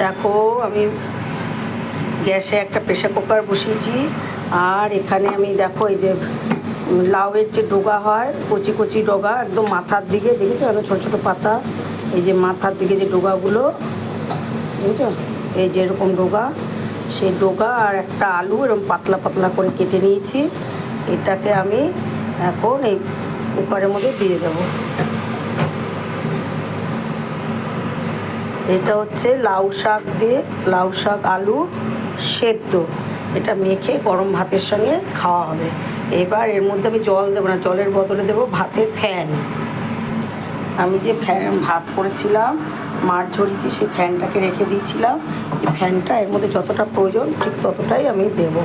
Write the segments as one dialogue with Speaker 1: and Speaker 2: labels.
Speaker 1: দেখো আমি গ্যাসে একটা প্রেসার কুকার বসিয়েছি, আর এখানে আমি দেখো এই যে লাউয়ের যে ডগা হয়, কচি কচি ডগা একদম মাথার দিকে, দেখেছো এত ছোটো ছোটো পাতা, এই যে মাথার দিকে যে ডগাগুলো বুঝেছো, এই যে এরকম ডগা, সেই ডগা আর একটা আলু এরকম পাতলা পাতলা করে কেটে নিয়েছি। এটাকে আমি এখন এই কুকারের মধ্যে দিয়ে দেবো। এটা হচ্ছে লাউ শাক দিয়ে, লাউ শাক আলু সেদ্ধ, এটা মেখে গরম ভাতের সঙ্গে খাওয়া হবে। এবার এর মধ্যে আমি জল দেবো না, জলের বদলে দেবো ভাতের ফ্যান। আমি যে ভাত করেছিলাম, মাছ ঝরিয়েছি, সেই ফ্যানটাকে রেখে দিয়েছিলাম। এই ফ্যানটা এর মধ্যে যতটা প্রয়োজন ঠিক ততটাই আমি দেব।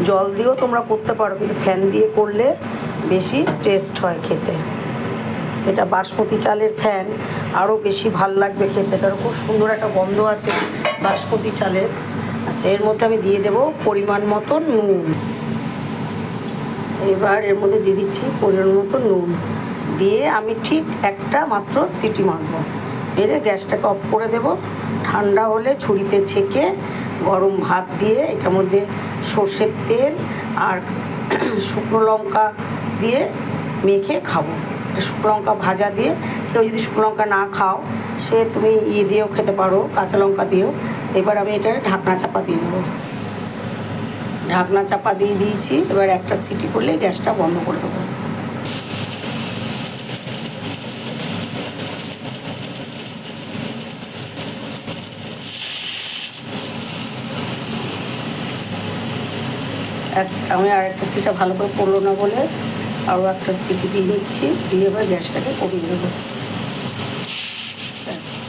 Speaker 1: জল দিয়েও তোমরা করতে পারো, কিন্তু ফ্যান দিয়ে করলে বেশি টেস্ট হয় খেতে। এটা বাসমতি চালের ফ্যান, আরও বেশি ভাল লাগবে খেতে, এটার খুব সুন্দর একটা গন্ধ আছে বাসমতি চালের। আচ্ছা, এর মধ্যে আমি দিয়ে দেব পরিমাণ মতো নুন। এবার এর মধ্যে দিয়ে দিচ্ছি পরিমাণ মতো নুন, দিয়ে আমি ঠিক একটা মাত্র সিটি মারব, মেরে গ্যাসটাকে অফ করে দেব। ঠান্ডা হলে ছুরিতে ছেঁকে গরম ভাত দিয়ে এটার মধ্যে সর্ষের তেল আর শুকনো লঙ্কা দিয়ে মেখে খাবো। এটা শুকনো লঙ্কা ভাজা দিয়ে, কেউ যদি শুকনো লঙ্কা না খাও সে তুমি দিয়েও খেতে পারো, কাঁচা লঙ্কা দিয়েও। এবার আমি এটা ঢাকনা চাপা দিয়ে দেবো। ঢাকনা চাপা দিয়ে দিয়েছি, এবার একটা সিটি করলে গ্যাসটা বন্ধ করে দেবো। আমি আর একটা সিটা ভালো করে পড়লো না বলে আরও একটা সিটি দিয়ে নিচ্ছি, দিয়ে এবার গ্যাসটাকে কমিয়ে দেবো,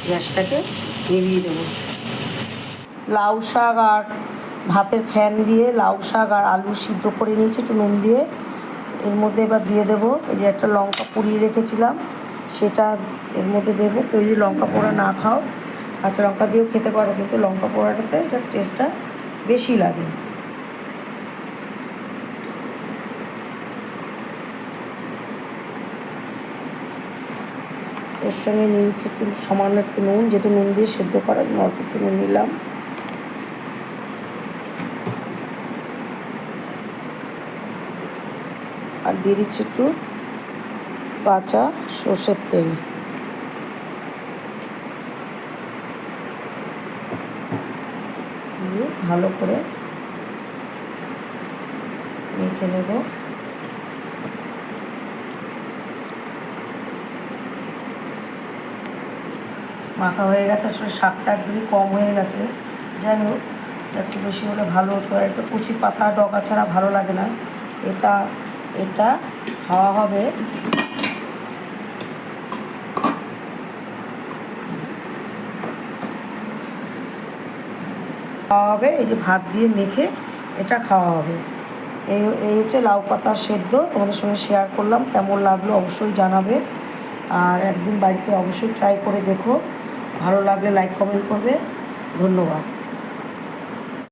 Speaker 1: গ্যাসটাকে নিভিয়ে দেবো। লাউ শাক আর ভাতের ফ্যান দিয়ে লাউ শাক আর আলু সিদ্ধ করে নিয়েছি একটু নুন দিয়ে। এর মধ্যে এবার দিয়ে দেবো এই যে একটা লঙ্কা পুড়িয়ে রেখেছিলাম, সেটা এর মধ্যে দেবো। কেউ যদি লঙ্কা পোড়া না খাও কাঁচা লঙ্কা দিয়েও খেতে পারো, কিন্তু লঙ্কা পোড়াটাতে এটার টেস্টটা বেশি লাগে। এর সঙ্গে নিয়েছি একটু সামান্য একটু নুন, যেহেতু নুন দিয়ে সেদ্ধ করা, অল্প একটু নুন নিলাম। আর দিয়ে দিচ্ছি একটু কাঁচা সর্ষের তেল। দিয়ে ভালো করে মেখে নেব। মাখা হয়ে গেছে, আসলে শাকটা একদমই কম হয়ে গেছে, যাই হোক একটু বেশি হলে ভালো হতো। একটা কুচি পাতা ডগা ছাড়া ভালো লাগে না। এটা এটা খাওয়া হবে এই যে ভাত দিয়ে মেখে এটা খাওয়া হবে। এই হচ্ছে লাউ পাতা সেদ্ধ, তোমাদের সঙ্গে শেয়ার করলাম। কেমন লাগলো অবশ্যই জানাবে, আর একদিন বাড়িতে অবশ্যই ট্রাই করে দেখো। ভালো লাগলে লাইক কমেন্ট করবে। ধন্যবাদ।